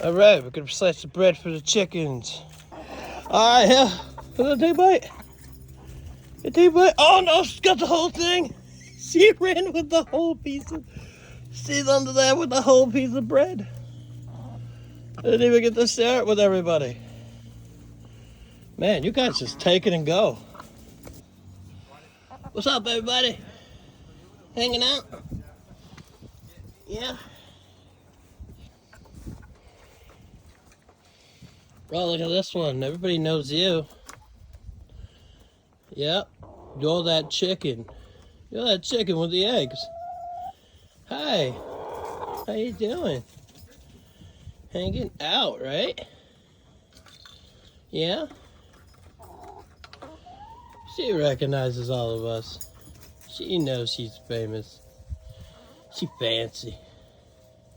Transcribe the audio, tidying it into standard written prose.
All right, we're gonna slice the bread for the chickens. All right, yeah. Did I take a bite? Did I take a bite? Oh no, she's got the whole thing. She ran with the whole piece of. She's under there with the whole piece of bread. I didn't even get to share it with everybody. Man, you guys just take it and go. What's up, everybody? Hanging out? Yeah. Oh, look at this one. Everybody knows you. Yep. You're that chicken. You're that chicken with the eggs. Hi. How you doing? Hanging out, right? Yeah? She recognizes all of us. She knows she's famous. She fancy.